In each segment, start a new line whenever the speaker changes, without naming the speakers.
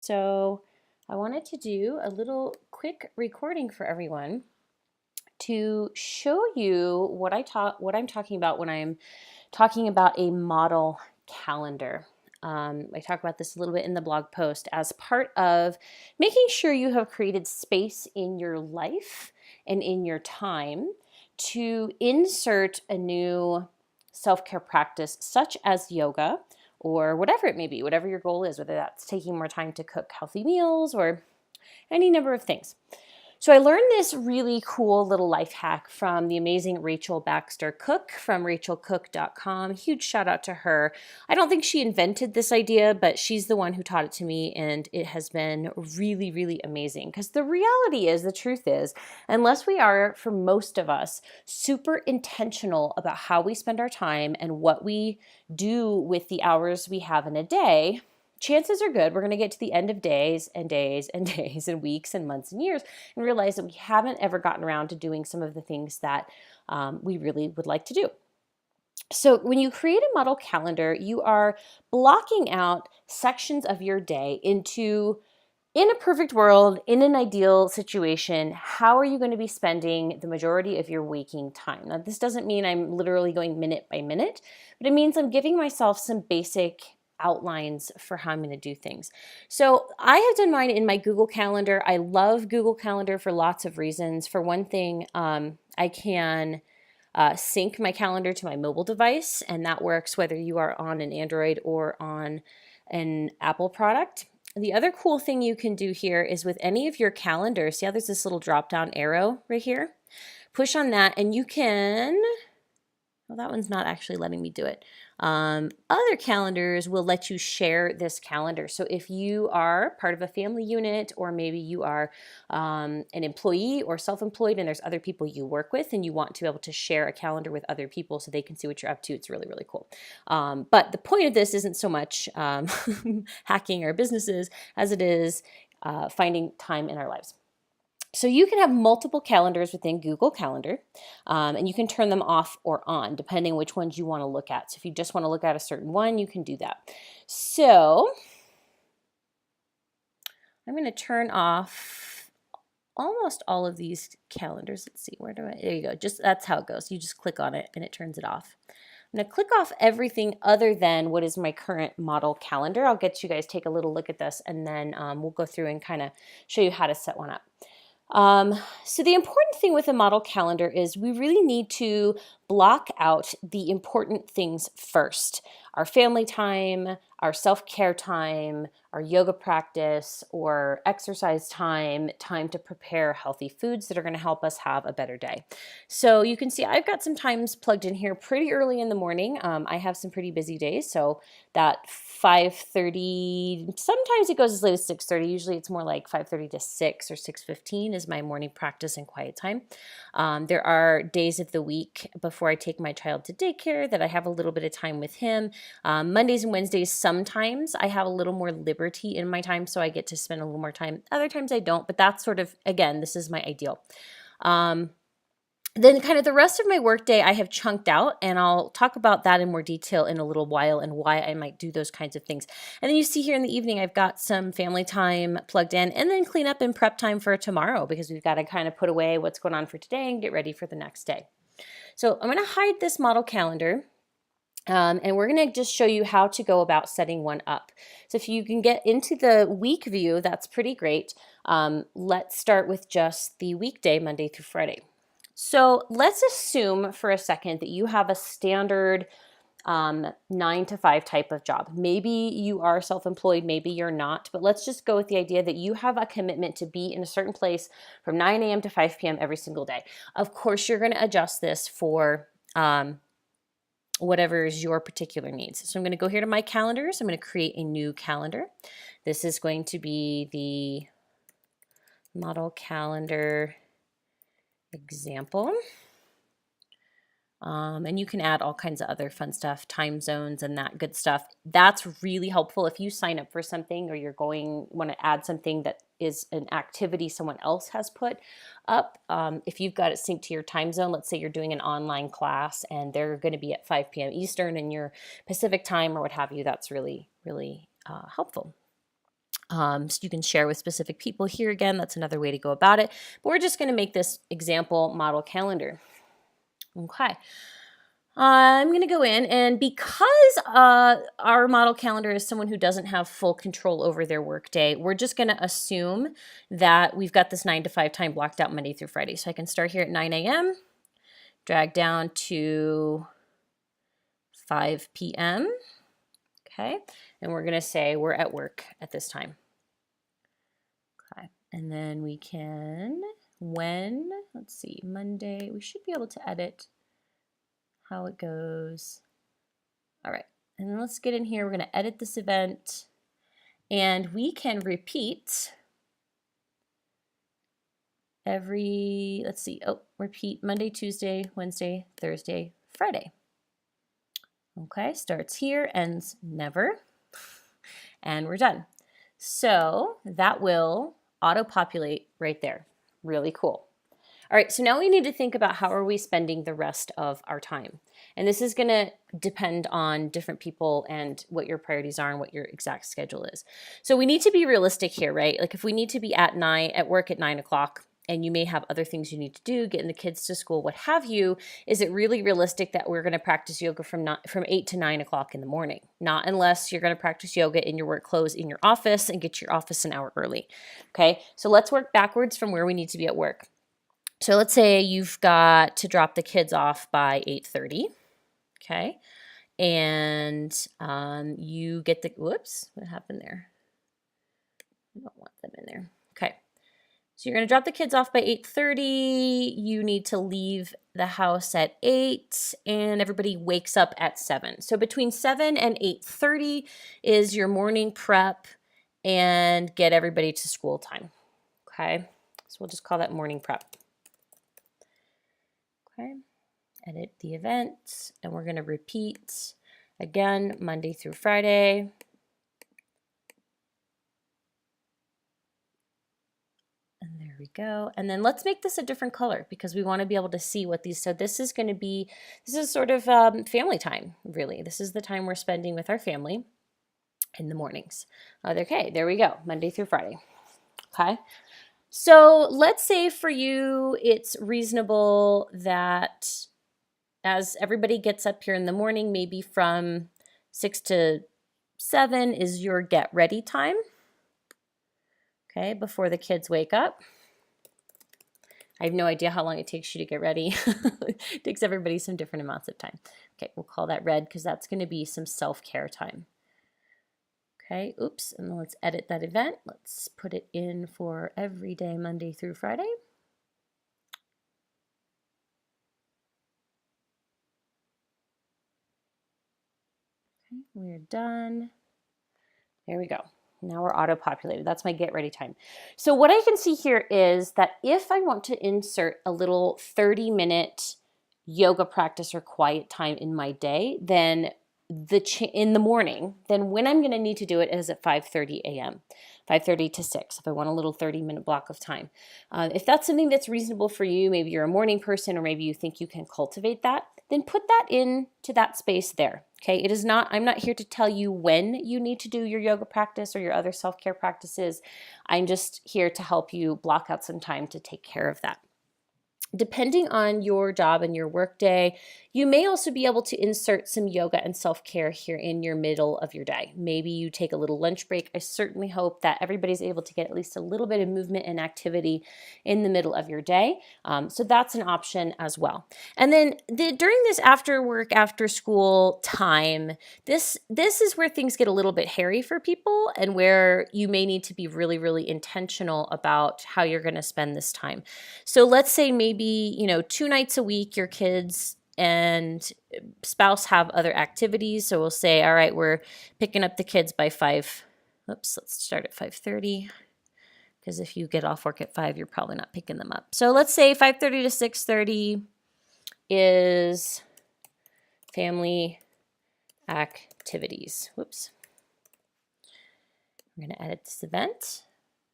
So I wanted to do a little quick recording for everyone to show you what I'm talking about when I'm talking about a model calendar. I talk about this a little bit in the blog post as part of making sure you have created space in your life and in your time to insert a new self-care practice such as yoga or whatever it may be, whatever your goal is, whether that's taking more time to cook healthy meals or any number of things. So I learned this really cool little life hack from the amazing Rachel Baxter Cook from rachelcook.com. Huge shout out to her. I don't think she invented this idea, but she's the one who taught it to me, and it has been really, really amazing. Because the reality is, the truth is, unless we are, for most of us, super intentional about how we spend our time and what we do with the hours we have in a day, chances are good we're going to get to the end of days and days and days and weeks and months and years and realize that we haven't ever gotten around to doing some of the things that we really would like to do. So when you create a model calendar, you are blocking out sections of your day into, in a perfect world, in an ideal situation, how are you going to be spending the majority of your waking time? Now, this doesn't mean I'm literally going minute by minute, but it means I'm giving myself some basic outlines for how I'm going to do things. So I have done mine in my Google Calendar. I love Google Calendar for lots of reasons. For one thing, I can sync my calendar to my mobile device, and that works whether you are on an Android or on an Apple product. The other cool thing you can do here is with any of your calendars, see how there's this little drop down arrow right here? Push on that and you can, well, that one's not actually letting me do it. Other calendars will let you share this calendar. So if you are part of a family unit, or maybe you are an employee or self-employed and there's other people you work with and you want to be able to share a calendar with other people so they can see what you're up to, it's really, really cool. But the point of this isn't so much hacking our businesses as it is finding time in our lives. So you can have multiple calendars within Google Calendar, and you can turn them off or on depending which ones you want to look at. So if you just want to look at a certain one, you can do that. So I'm going to turn off almost all of these calendars. Let's see, there you go. That's how it goes. You just click on it and it turns it off. I'm going to click off everything other than what is my current model calendar. I'll get you guys take a little look at this, and then we'll go through and kind of show you how to set one up. So the important thing with a model calendar is we really need to block out the important things first. Our family time, our self-care time, our yoga practice or exercise time, time to prepare healthy foods that are going to help us have a better day. So you can see I've got some times plugged in here pretty early in the morning. I have some pretty busy days, so that 5:30, sometimes it goes as late as 6:30. Usually it's more like 5:30 to 6 or 6:15 is my morning practice and quiet time. There are days of the week before I take my child to daycare that I have a little bit of time with him. Mondays and Wednesdays, sometimes I have a little more liberty in my time, so I get to spend a little more time. Other times I don't, but that's sort of, again, this is my ideal. Then kind of the rest of my workday I have chunked out, and I'll talk about that in more detail in a little while and why I might do those kinds of things. And then you see here in the evening, I've got some family time plugged in, and then clean up and prep time for tomorrow, because we've got to kind of put away what's going on for today and get ready for the next day. So I'm going to hide this model calendar. And we're going to just show you how to go about setting one up. So if you can get into the week view, that's pretty great. Let's start with just the weekday, Monday through Friday. So let's assume for a second that you have a standard 9 to 5 type of job. Maybe you are self-employed, maybe you're not, but let's just go with the idea that you have a commitment to be in a certain place from 9 a.m. to 5 p.m. every single day. Of course, you're going to adjust this for whatever is your particular needs. So I'm going to go here to my calendars. I'm going to create a new calendar. This is going to be the model calendar example. And you can add all kinds of other fun stuff, time zones and that good stuff. That's really helpful if you sign up for something or you're want to add something that is an activity someone else has put up. If you've got it synced to your time zone, let's say you're doing an online class and they're going to be at 5 p.m. Eastern and your Pacific time or what have you, that's really, really helpful. So you can share with specific people here again. That's another way to go about it. But we're just going to make this example model calendar. Okay. I'm going to go in, and because our model calendar is someone who doesn't have full control over their workday, we're just going to assume that we've got this 9 to 5 time blocked out Monday through Friday. So I can start here at 9 a.m., drag down to 5 p.m., okay? And we're going to say we're at work at this time. Okay, and then we can, let's see, Monday, we should be able to edit how it goes. All right, and then let's get in here. We're going to edit this event, and we can repeat repeat Monday, Tuesday, Wednesday, Thursday, Friday. Okay, starts here, ends never, and we're done. So that will auto-populate right there. Really cool. All right, so now we need to think about how are we spending the rest of our time. And this is gonna depend on different people and what your priorities are and what your exact schedule is. So we need to be realistic here, right? Like if we need to be at work at 9 o'clock, and you may have other things you need to do, getting the kids to school, what have you, is it really realistic that we're gonna practice yoga from 8 to 9 o'clock in the morning? Not unless you're gonna practice yoga in your work clothes in your office and get to your office an hour early, okay? So let's work backwards from where we need to be at work. So let's say you've got to drop the kids off by 8:30, okay? And you get the, whoops, what happened there? I don't want them in there. Okay, so you're gonna drop the kids off by 8:30. You need to leave the house at 8, and everybody wakes up at 7. So between 7 and 8:30 is your morning prep and get everybody to school time, okay? So we'll just call that morning prep. Okay, edit the event, and we're going to repeat again Monday through Friday. And there we go. And then let's make this a different color because we want to be able to see what these, so this is sort of family time, really. This is the time we're spending with our family in the mornings. Okay, there we go, Monday through Friday. Okay. So let's say for you, it's reasonable that as everybody gets up here in the morning, maybe from 6 to 7 is your get ready time, okay, before the kids wake up. I have no idea how long it takes you to get ready. It takes everybody some different amounts of time. Okay, we'll call that red because that's going to be some self-care time. Okay, oops, and let's edit that event. Let's put it in for every day, Monday through Friday. Okay, we're done. There we go. Now we're auto-populated. That's my get ready time. So what I can see here is that if I want to insert a little 30-minute yoga practice or quiet time in my day, then in the morning, then when I'm going to need to do it is at 5:30 a.m., 5:30 to 6, if I want a little 30-minute block of time. If that's something that's reasonable for you, maybe you're a morning person or maybe you think you can cultivate that, then put that into that space there. Okay, I'm not here to tell you when you need to do your yoga practice or your other self-care practices. I'm just here to help you block out some time to take care of that. Depending on your job and your workday, you may also be able to insert some yoga and self-care here in your middle of your day. Maybe you take a little lunch break. I certainly hope that everybody's able to get at least a little bit of movement and activity in the middle of your day. So that's an option as well. And then during this after work, after school time, this is where things get a little bit hairy for people and where you may need to be really, really intentional about how you're going to spend this time. So let's say maybe 2 nights a week your kids and spouse have other activities. So we'll say, all right, we're picking up the kids by 5. Let's start at 5:30 because if you get off work at 5, you're probably not picking them up. So let's say 5:30 to 6:30 is family activities. Whoops. I'm going to edit this event.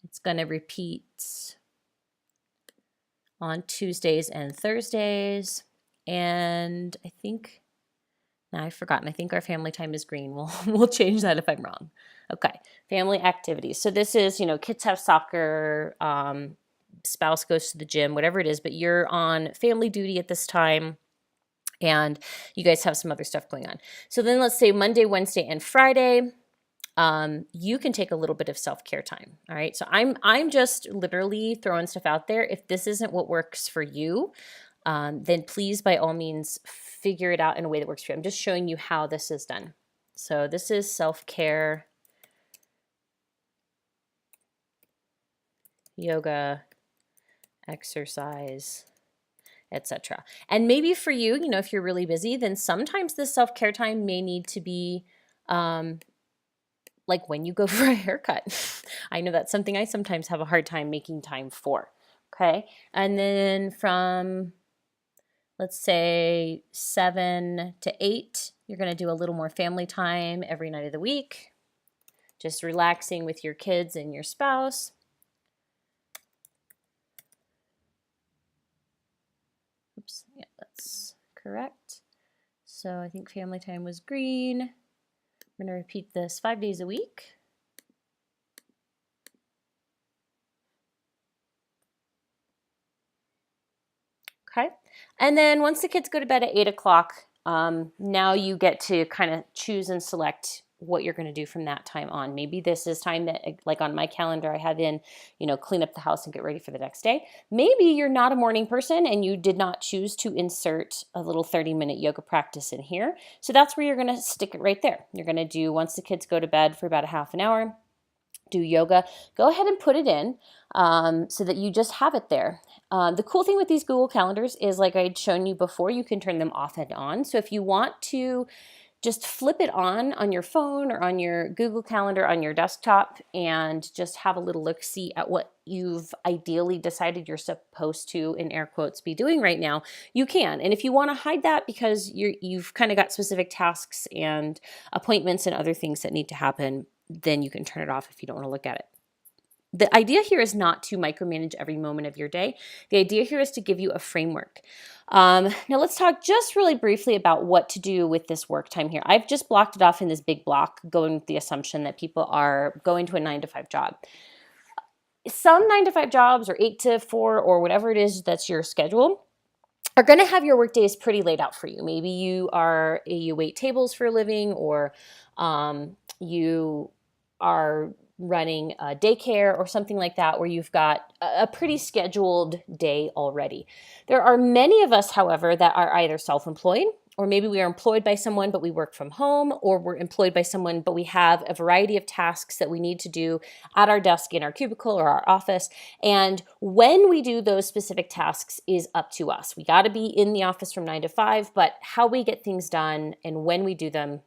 It's going to repeat on Tuesdays and Thursdays. And I've forgotten. I think our family time is green. We'll change that if I'm wrong. Okay, family activities. So this is, kids have soccer, spouse goes to the gym, whatever it is, but you're on family duty at this time and you guys have some other stuff going on. So then let's say Monday, Wednesday, and Friday, you can take a little bit of self-care time. All right. So I'm just literally throwing stuff out there. If this isn't what works for you, then please, by all means, figure it out in a way that works for you. I'm just showing you how this is done. So this is self-care, yoga, exercise, etc. And maybe for you, if you're really busy, then sometimes this self-care time may need to be like when you go for a haircut. I know that's something I sometimes have a hard time making time for. Okay. And then from, let's say 7 to 8, you're going to do a little more family time every night of the week, just relaxing with your kids and your spouse. Oops, yeah, that's correct. So I think family time was green. I'm going to repeat this 5 days a week. Okay. And then once the kids go to bed at 8 o'clock, now you get to kind of choose and select what you're going to do from that time on. Maybe this is time that, like on my calendar, I have in, clean up the house and get ready for the next day. Maybe you're not a morning person and you did not choose to insert a little 30-minute yoga practice in here. So that's where you're going to stick it right there. You're going to do, once the kids go to bed for about a half an hour, do yoga. Go ahead and put it in so that you just have it there. The cool thing with these Google Calendars is, like I'd shown you before, you can turn them off and on. So if you want to just flip it on your phone or on your Google Calendar on your desktop and just have a little look-see at what you've ideally decided you're supposed to, in air quotes, be doing right now, you can. And if you want to hide that because you've kind of got specific tasks and appointments and other things that need to happen, then you can turn it off if you don't want to look at it. The idea here is not to micromanage every moment of your day. The idea here is to give you a framework. Now let's talk just really briefly about what to do with this work time here. I've just blocked it off in this big block, going with the assumption that people are going to a 9-to-5 job. Some 9-to-5 jobs, or 8 to 4, or whatever it is that's your schedule, are going to have your work days pretty laid out for you. Maybe you wait tables for a living, or you are running a daycare or something like that, where you've got a pretty scheduled day already. There are many of us, however, that are either self-employed, or maybe we are employed by someone but we work from home, or we're employed by someone but we have a variety of tasks that we need to do at our desk, in our cubicle, or our office. And when we do those specific tasks is up to us. We got to be in the office from 9 to 5, but how we get things done and when we do them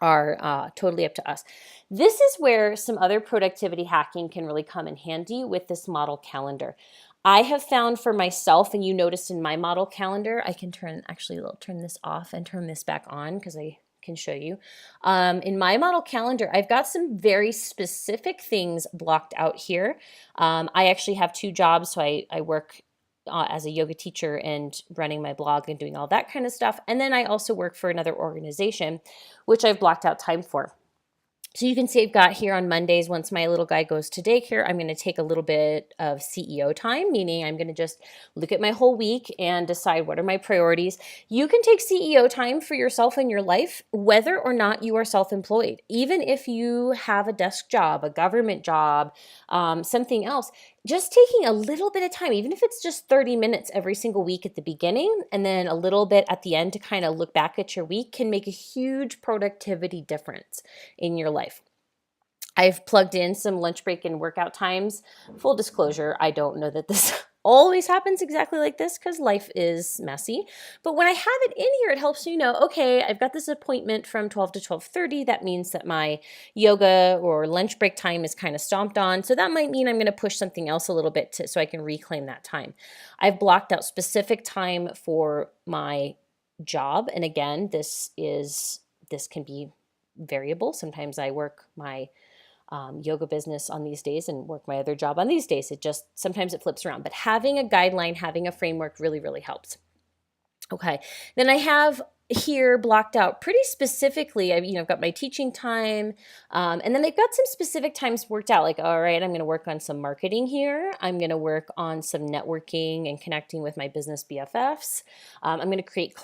are totally up to us. This is where some other productivity hacking can really come in handy with this model calendar. I have found for myself, and you noticed in my model calendar, I can turn this off and turn this back on because I can show you. In my model calendar, I've got some very specific things blocked out here. I actually have 2 jobs, so I work as a yoga teacher and running my blog and doing all that kind of stuff. And then I also work for another organization, which I've blocked out time for. So you can see I've got here on Mondays, once my little guy goes to daycare, I'm going to take a little bit of CEO time, meaning I'm going to just look at my whole week and decide what are my priorities. You can take CEO time for yourself and your life, whether or not you are self-employed. Even if you have a desk job, a government job, something else, just taking a little bit of time, even if it's just 30 minutes every single week at the beginning and then a little bit at the end to kind of look back at your week, can make a huge productivity difference in your life. I've plugged in some lunch break and workout times. Full disclosure, I don't know that this always happens exactly like this because life is messy. But when I have it in here, it helps you know, okay, I've got this appointment from 12 to 12:30. That means that my yoga or lunch break time is kind of stomped on. So that might mean I'm going to push something else a little bit so I can reclaim that time. I've blocked out specific time for my job. And again, this can be variable. Sometimes I work my yoga business on these days and work my other job on these days. Sometimes it flips around, but having a guideline, having a framework really, really helps. Okay. Then I have here blocked out pretty specifically. I've got my teaching time, and then I've got some specific times worked out. Like, all right, I'm going to work on some marketing here. I'm going to work on some networking and connecting with my business BFFs. I'm going to create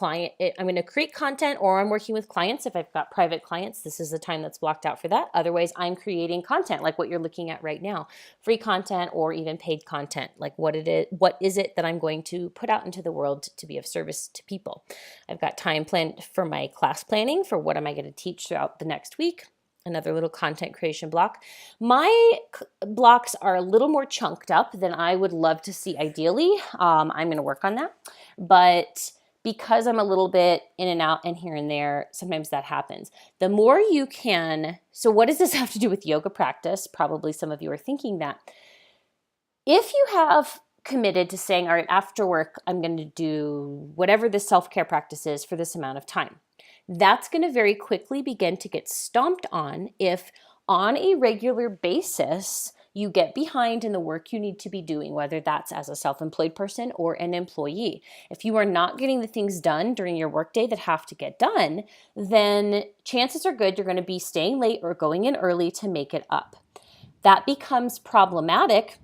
content, or I'm working with clients. If I've got private clients, this is the time that's blocked out for that. Otherwise, I'm creating content like what you're looking at right now, free content or even paid content. Like what is it that I'm going to put out into the world to be of service to people. I've got time planned for my class planning for what am I going to teach throughout the next week. Another little content creation block. My blocks are a little more chunked up than I would love to see ideally. I'm going to work on that. But because I'm a little bit in and out and here and there, sometimes that happens. The more you can, so what does this have to do with yoga practice? Probably some of you are thinking that. If you have committed to saying, all right, after work, I'm going to do whatever this self-care practice is for this amount of time, that's going to very quickly begin to get stomped on if on a regular basis you get behind in the work you need to be doing, whether that's as a self-employed person or an employee. If you are not getting the things done during your workday that have to get done, then chances are good you're going to be staying late or going in early to make it up. That becomes problematic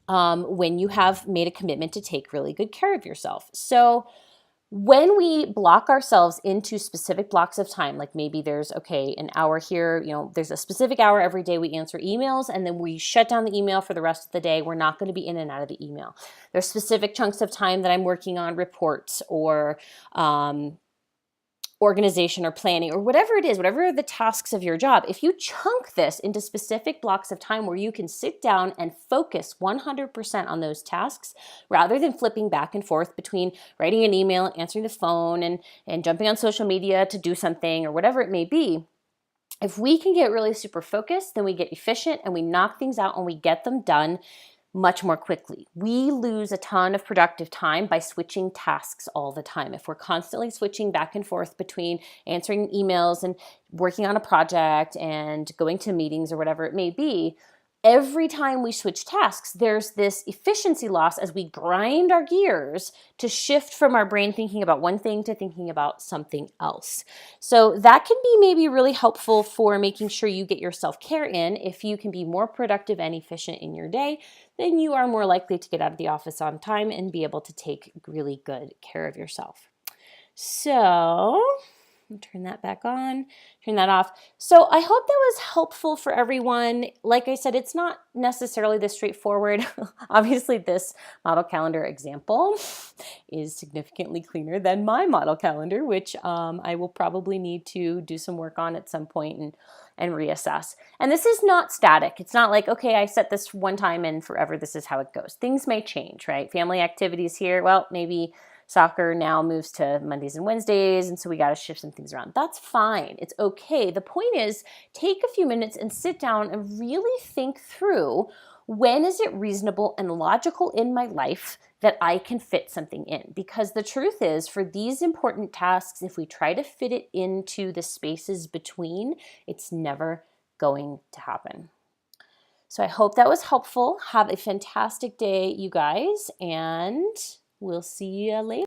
when you have made a commitment to take really good care of yourself. So when we block ourselves into specific blocks of time, like maybe there's, an hour here, there's a specific hour every day we answer emails, and then we shut down the email for the rest of the day. We're not going to be in and out of the email. There's specific chunks of time that I'm working on reports or organization or planning or whatever it is, whatever are the tasks of your job. If you chunk this into specific blocks of time where you can sit down and focus 100% on those tasks rather than flipping back and forth between writing an email, answering the phone, and jumping on social media to do something or whatever it may be, if we can get really super focused, then we get efficient and we knock things out and we get them done much more quickly. We lose a ton of productive time by switching tasks all the time. If we're constantly switching back and forth between answering emails and working on a project and going to meetings or whatever it may be, every time we switch tasks, there's this efficiency loss as we grind our gears to shift from our brain thinking about one thing to thinking about something else. So that can be maybe really helpful for making sure you get your self-care in. If you can be more productive and efficient in your day, then you are more likely to get out of the office on time and be able to take really good care of yourself. So turn that back on, turn that off. So I hope that was helpful for everyone. Like I said, it's not necessarily this straightforward. Obviously, this model calendar example is significantly cleaner than my model calendar, which I will probably need to do some work on at some point and reassess. And this is not static. It's not like, okay, I set this one time and forever this is how it goes. Things may change, right? Family activities here, well, maybe soccer now moves to Mondays and Wednesdays, and so we got to shift some things around. That's fine. It's okay. The point is, take a few minutes and sit down and really think through, when is it reasonable and logical in my life that I can fit something in? Because the truth is, for these important tasks, if we try to fit it into the spaces between, it's never going to happen. So I hope that was helpful. Have a fantastic day, you guys, and we'll see you later.